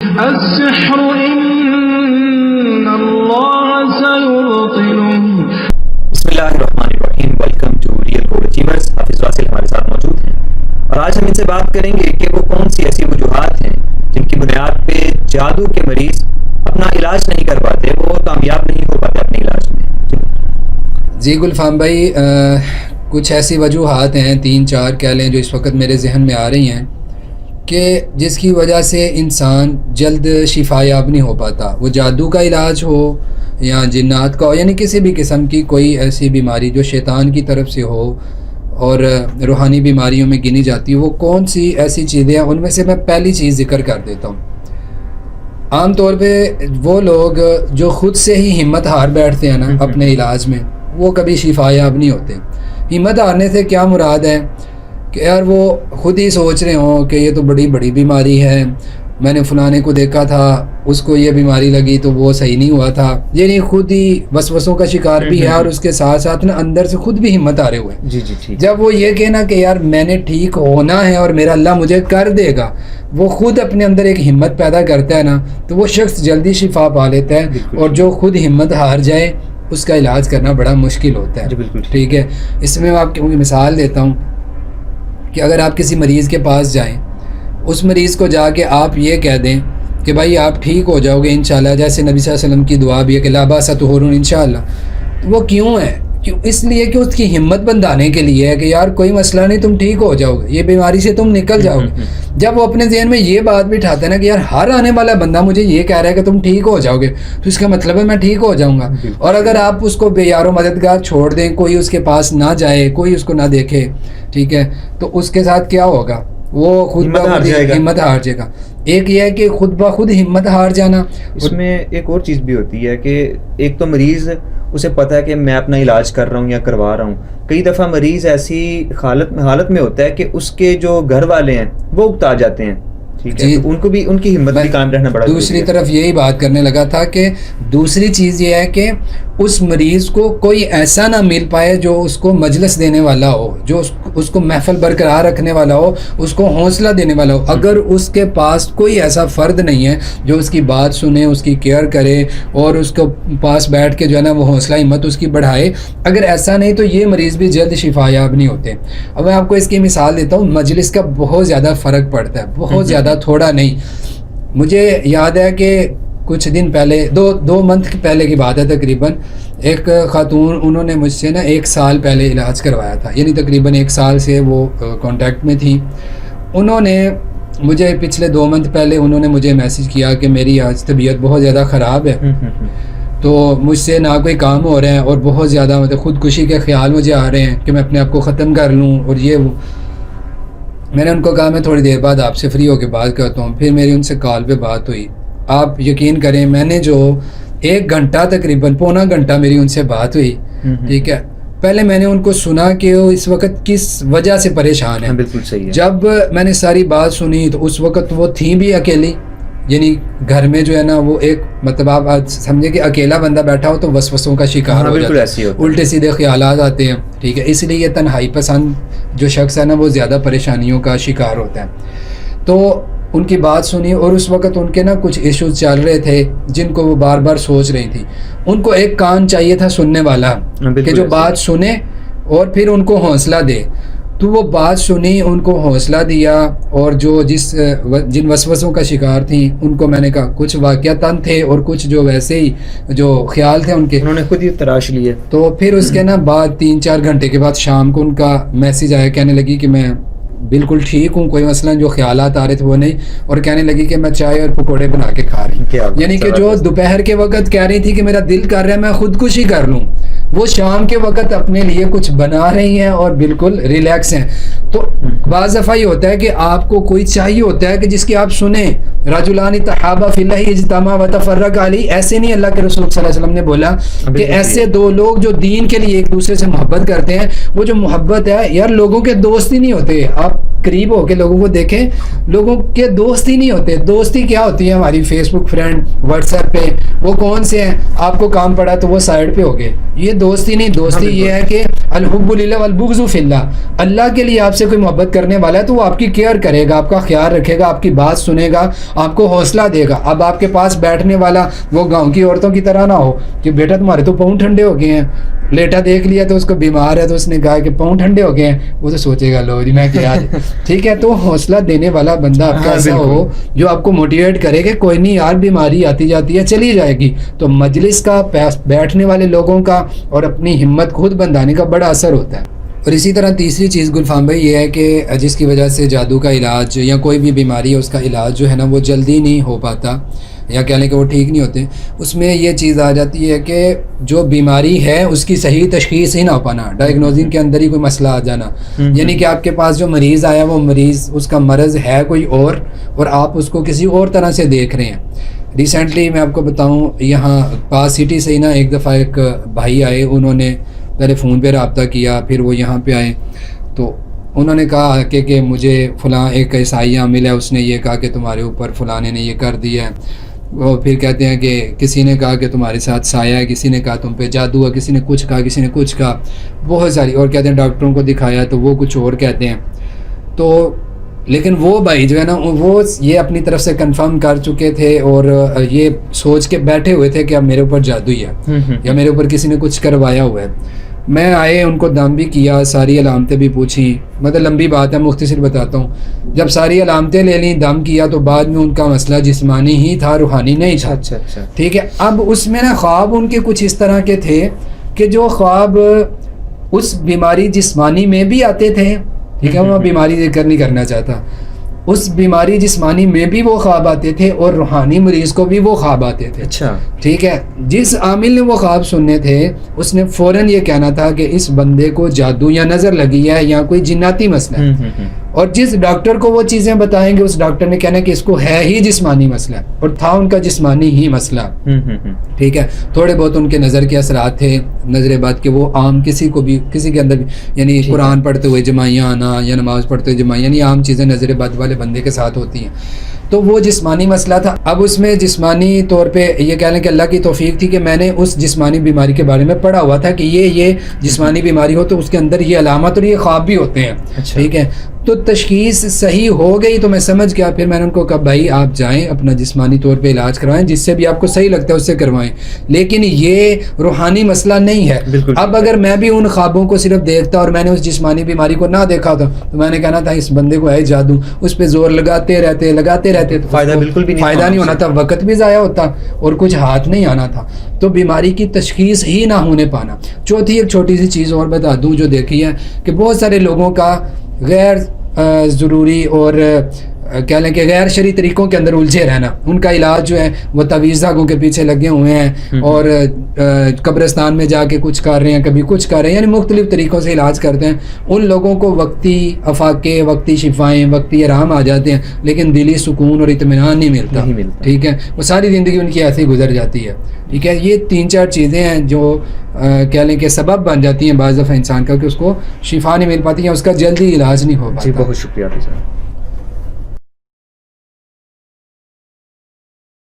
السحر إن الله سيبطله. بسم اللہ الرحمن الرحیم. Welcome to real good achievers. Hafiz Wasil ہمارے ساتھ موجود ہیں اور آج ہم ان سے بات کریں گے کہ وہ کون سی ایسی وجوہات ہیں جن کی بنیاد پہ جادو کے مریض اپنا علاج نہیں کر پاتے، وہ کامیاب نہیں ہو پاتے اپنے علاج میں. جی گلفام بھائی، کچھ ایسی وجوہات ہیں 3-4 کہہ لیں جو اس وقت میرے ذہن میں آ رہی ہیں کہ جس کی وجہ سے انسان جلد شفا یاب نہیں ہو پاتا. وہ جادو کا علاج ہو یا جنات کا ہو، یعنی کسی بھی قسم کی کوئی ایسی بیماری جو شیطان کی طرف سے ہو اور روحانی بیماریوں میں گنی جاتی ہے. وہ کون سی ایسی چیزیں ہیں؟ ان میں سے میں پہلی چیز ذکر کر دیتا ہوں. عام طور پہ وہ لوگ جو خود سے ہی ہمت ہار بیٹھتے ہیں نا اپنے علاج میں، وہ کبھی شفا یاب نہیں ہوتے. ہمت ہارنے سے کیا مراد ہے کہ یار وہ خود ہی سوچ رہے ہوں کہ یہ تو بڑی بیماری ہے، میں نے فلانے کو دیکھا تھا اس کو یہ بیماری لگی تو وہ صحیح نہیں ہوا تھا. یعنی خود ہی وسوسوں کا شکار بھی ہے اور اس کے ساتھ ساتھ نا اندر سے خود بھی ہمت ہارے ہوئے. جی جب وہ یہ کہنا کہ یار میں نے ٹھیک ہونا ہے اور میرا اللہ مجھے کر دے گا، وہ خود اپنے اندر ایک ہمت پیدا کرتا ہے نا، تو وہ شخص جلدی شفا پا لیتا ہے. اور جو خود ہمت ہار جائے اس کا علاج کرنا بڑا مشکل ہوتا ہے. ٹھیک ہے، اس میں میں آپ کو مثال دیتا ہوں کہ اگر آپ کسی مریض کے پاس جائیں، اس مریض کو جا کے آپ یہ کہہ دیں کہ بھائی آپ ٹھیک ہو جاؤ گے انشاءاللہ، جیسے نبی صلی اللہ علیہ وسلم کی دعا بھی ہے کہ لا باس طہور انشاءاللہ. وہ کیوں ہے؟ اس لیے کہ اس کی ہمت بندھانے کے لیے ہے کہ یار کوئی مسئلہ نہیں، تم ٹھیک ہو جاؤ گے، یہ بیماری سے تم نکل جاؤ گے. جب وہ اپنے ذہن میں یہ بات بھی اٹھاتا ہے نا کہ یار ہر آنے والا بندہ مجھے یہ کہہ رہا ہے کہ تم ٹھیک ہو جاؤ گے، تو اس کا مطلب ہے میں ٹھیک ہو جاؤں گا. اور اگر آپ اس کو بے یار و مددگار چھوڑ دیں، کوئی اس کے پاس نہ جائے، کوئی اس کو نہ دیکھے، ٹھیک ہے، تو اس کے ساتھ کیا ہوگا؟ وہ خود بخود ہمت ہار جائے گا. ایک یہ ہے کہ خود بخود ہمت ہار جانا. اس میں ایک اور چیز بھی ہوتی ہے کہ ایک تو مریض اسے پتہ ہے کہ میں اپنا علاج کر رہا ہوں یا کروا رہا ہوں. کئی دفعہ مریض ایسی حالت میں ہوتا ہے کہ اس کے جو گھر والے ہیں وہ اکتا جاتے ہیں. جی، ان کو بھی ان کی ہمت بھی قائم رہنا بڑا. دوسری طرف یہی بات کرنے لگا تھا کہ دوسری چیز یہ ہے کہ اس مریض کو کوئی ایسا نہ مل پائے جو اس کو مجلس دینے والا ہو، جو اس کو محفل برقرار رکھنے والا ہو، اس کو حوصلہ دینے والا ہو. اگر اس کے پاس کوئی ایسا فرد نہیں ہے جو اس کی بات سنے، اس کی کیئر کرے اور اس کو پاس بیٹھ کے جو ہے نا وہ حوصلہ ہمت اس کی بڑھائے، اگر ایسا نہیں تو یہ مریض بھی جلد شفا یاب نہیں ہوتے. اب میں آپ کو اس کی مثال دیتا ہوں. مجلس کا بہت زیادہ فرق پڑتا ہے، بہت زیادہ، تھوڑا نہیں. مجھے یاد ہے کہ کچھ دن پہلے، دو منتھ پہلے کی بات ہے تقریباً، ایک خاتون انہوں نے مجھ سے نا 1 سال پہلے علاج کروایا تھا، یعنی تقریباً 1 سال سے وہ کانٹیکٹ میں تھی. انہوں نے مجھے پچھلے 2 منتھ پہلے انہوں نے مجھے میسج کیا کہ میری آج طبیعت بہت زیادہ خراب ہے، تو مجھ سے نہ کوئی کام ہو رہا ہے اور بہت زیادہ مطلب خودکشی کے خیال مجھے آ رہے ہیں کہ میں اپنے آپ کو ختم کر لوں اور یہ وہ. میں نے ان کو کہا میں تھوڑی دیر بعد آپ سے فری ہو کے بات کرتا ہوں. پھر میری ان سے کال پہ بات ہوئی. آپ یقین کریں میں نے جو 1 گھنٹہ تقریباً پونا گھنٹہ میری ان سے بات ہوئی. ٹھیک ہے، پہلے میں نے ان کو سنا کہ وہ اس وقت کس وجہ سے پریشان ہیں. بالکل صحیح ہے. جب میں نے ساری بات سنی تو اس وقت وہ تھیں بھی اکیلی، یعنی گھر میں جو ہے نا وہ ایک مطلب آپ سمجھے کہ اکیلا بندہ بیٹھا ہو تو وسوسوں کا شکار ہو جاتا ہے، الٹے سیدھے خیالات آتے ہیں. ٹھیک ہے، اس لیے یہ تنہائی پسند جو شخص ہے نا وہ زیادہ پریشانیوں کا شکار ہوتا ہے. تو ان کی بات سنی اور اس وقت ان کے نا کچھ ایشوز چل رہے تھے جن کو وہ بار بار سوچ رہی تھی. ان کو ایک کان چاہیے تھا سننے والا کہ جو بات سنے اور پھر ان کو حوصلہ دے. تو وہ بات سنی، ان کو حوصلہ دیا، اور جو جن وسوسوں کا شکار تھیں ان کو میں نے کہا کچھ واقعتاً تھے اور کچھ جو ویسے ہی جو خیال تھے ان کے انہوں نے خود ہی تراش لیے. تو پھر اس کے نا بعد 3-4 گھنٹے کے بعد شام کو ان کا میسیج آیا، کہنے لگی کہ میں بالکل ٹھیک ہوں، کوئی مسئلہ جو خیالات آ رہے تھے وہ نہیں، اور کہنے لگی کہ میں چائے اور پکوڑے بنا کے کھا رہی ہوں. یعنی کہ جو دوپہر کے وقت کہہ رہی تھی کہ میرا دل کر رہا ہے میں خودکشی کر لوں، وہ شام کے وقت اپنے لیے کچھ بنا رہی ہیں اور بالکل ریلیکس ہیں. تو بعض دفعہ یہ ہوتا ہے کہ آپ کو کوئی چاہیے ہوتا ہے کہ جس کی آپ سنیں. رجلان تحابا فی اللہ اجتمعا وتفرقا علیہ، ایسے نہیں اللہ کے رسول صلی اللہ علیہ وسلم نے بولا کہ ایسے 2 لوگ جو دین کے لیے ایک دوسرے سے محبت کرتے ہیں، وہ جو محبت ہے یار لوگوں کے دوست ہی نہیں ہوتے. آپ قریب ہو کے لوگوں کو دیکھیں. لوگوں کے دوست ہی نہیں ہوتے. دوستی کیا ہوتی ہے ہماری فیس بک فرینڈ, واٹس ایپ پہ وہ کون سے ہیں, آپ کو کام پڑا تو وہ سائڈ پہ ہو گئے. یہ دوستی نہیں. دوستی یہ ہے کہ الحب للہ والبغض فی اللہ. اللہ کے لیے آپ سے کوئی محبت کرنے والا ہے تو وہ آپ کی کیئر کرے گا, آپ کا خیال رکھے گا, آپ کی بات سنے گا, آپ کو حوصلہ دے گا. اب آپ کے پاس بیٹھنے والا وہ گاؤں کی عورتوں کی طرح نہ ہو کہ بیٹا تمہارے تو پاؤں ٹھنڈے ہو گئے ہیں, لیٹا دیکھ لیا تو اس کو بیمار ہے تو اس نے کہا کہ پاؤں ٹھنڈے ہو گئے ہیں, وہ تو سوچے گا لو جی میں کیا. ٹھیک ہے, تو حوصلہ دینے والا بندہ آپ کا ایسا ہو جو آپ کو موٹیویٹ کرے کہ کوئی نہیں یار, بیماری آتی جاتی ہے چلی جائے گی. تو مجلس کا, بیٹھنے والے لوگوں کا اور اپنی ہمت خود بندانے کا بڑا اثر ہوتا ہے. اور اسی طرح تیسری چیز گلفام بھائی یہ ہے کہ جس کی وجہ سے جادو کا علاج یا کوئی بھی بیماری ہے اس کا علاج جو ہے نا وہ جلدی نہیں ہو پاتا, یا کہہ لیں کہ وہ ٹھیک نہیں ہوتے. اس میں یہ چیز آ جاتی ہے کہ جو بیماری ہے اس کی صحیح تشخیص ہی نہ ہو پانا, ڈائگنوزنگ کے اندر ہی کوئی مسئلہ آ جانا. یعنی کہ آپ کے پاس جو مریض آیا وہ مریض, اس کا مرض ہے کوئی اور آپ اس کو کسی اور طرح سے دیکھ رہے ہیں. ریسنٹلی میں آپ کو بتاؤں, یہاں پاس سٹی سے ہی نا ایک دفعہ ایک بھائی آئے, انہوں نے پہلے فون پہ رابطہ کیا, پھر وہ یہاں پہ آئے تو انہوں نے کہا کہ مجھے فلاں ایک عیسائی عامل ہے, اس نے یہ کہا کہ تمہارے اوپر فلانے نے یہ کر دیا ہے. وہ پھر کہتے ہیں کہ کسی نے کہا کہ تمہارے ساتھ سایہ ہے, کسی نے کہا تم پہ جادو ہے, کسی نے کچھ کہا, کسی نے کچھ کہا, بہت ساری. اور کہتے ہیں ڈاکٹروں کو دکھایا تو وہ کچھ اور کہتے ہیں. تو لیکن وہ بھائی جو ہے نا وہ یہ اپنی طرف سے کنفرم کر چکے تھے اور یہ سوچ کے بیٹھے ہوئے تھے کہ اب میرے اوپر جادو ہی ہے یا میرے اوپر کسی نے کچھ کروایا ہوا ہے. میں آئے, ان کو دم بھی کیا, ساری علامتیں بھی پوچھی, مطلب لمبی بات ہے مختصر بتاتا ہوں. جب ساری علامتیں لے لیں, دم کیا, تو بعد میں ان کا مسئلہ جسمانی ہی تھا, روحانی نہیں تھا. ٹھیک ہے. اب اس میں نا خواب ان کے کچھ اس طرح کے تھے کہ جو خواب اس بیماری جسمانی میں بھی آتے تھے. ٹھیک ہے, میں بیماری ذکر نہیں کرنا چاہتا, اس بیماری جسمانی میں بھی وہ خواب آتے تھے اور روحانی مریض کو بھی وہ خواب آتے تھے. اچھا ٹھیک ہے. جس عامل نے وہ خواب سننے تھے اس نے فوراً یہ کہنا تھا کہ اس بندے کو جادو یا نظر لگی ہے یا کوئی جناتی مسئلہ ہے. اور جس ڈاکٹر کو وہ چیزیں بتائیں گے اس ڈاکٹر نے کہنا کہ اس کو ہے ہی جسمانی مسئلہ, اور تھا ان کا جسمانی ہی مسئلہ. ٹھیک ہے. تھوڑے بہت ان کے نظر کے اثرات تھے, نظر بات کہ وہ عام کسی کو بھی, کسی کے اندر بھی, یعنی قرآن پڑھتے ہوئے جمائیاں آنا یا نماز پڑھتے ہوئے جمائیاں, یعنی عام چیزیں نظر بد والے بندے کے ساتھ ہوتی ہیں. تو وہ جسمانی مسئلہ تھا. اب اس میں جسمانی طور پہ یہ کہہ لیں کہ اللہ کی توفیق تھی کہ میں نے اس جسمانی بیماری کے بارے میں پڑھا ہوا تھا کہ یہ جسمانی بیماری ہو تو اس کے اندر یہ علامت اور یہ خواب بھی ہوتے ہیں. ٹھیک ہے. تو تشخیص صحیح ہو گئی تو میں سمجھ گیا. پھر میں نے ان کو کہا بھائی آپ جائیں اپنا جسمانی طور پہ علاج کروائیں, جس سے بھی آپ کو صحیح لگتا ہے اس سے کروائیں, لیکن یہ روحانی مسئلہ نہیں ہے. اب اگر میں بھی ان خوابوں کو صرف دیکھتا اور میں نے اس جسمانی بیماری کو نہ دیکھا تھا تو میں نے کہنا تھا اس بندے کو ہے جادو, اس پہ زور لگاتے رہتے تو فائدہ بالکل بھی فائدہ نہیں ہونا تھا, وقت بھی ضائع ہوتا اور کچھ ہاتھ نہیں آنا تھا. تو بیماری کی تشخیص ہی نہ ہونے پانا. چوتھی ایک چھوٹی سی چیز اور بتا دوں جو دیکھی ہے کہ بہت سارے لوگوں کا غیر ضروری اور کہہ لیں کہ غیر شرعی طریقوں کے اندر الجھے رہنا, ان کا علاج جو ہے وہ تعویذ دھاگوں کے پیچھے لگے ہوئے ہیں اور قبرستان میں جا کے کچھ کر رہے ہیں, کبھی کچھ کر رہے ہیں, یعنی مختلف طریقوں سے علاج کرتے ہیں. ان لوگوں کو وقتی افاقے, وقتی شفائیں, وقتی آرام آ جاتے ہیں, لیکن دلی سکون اور اطمینان نہیں ملتا. ٹھیک ہے. وہ ساری زندگی ان کی ایسے ہی گزر جاتی ہے. ٹھیک ہے. یہ 3-4 چیزیں ہیں جو کہہ لیں کہ سبب بن جاتی ہیں بعض دفعہ انسان کا کہ اس کو شفا نہیں مل پاتی یا اس کا جلدی علاج نہیں ہو پاتا. بہت شکریہ.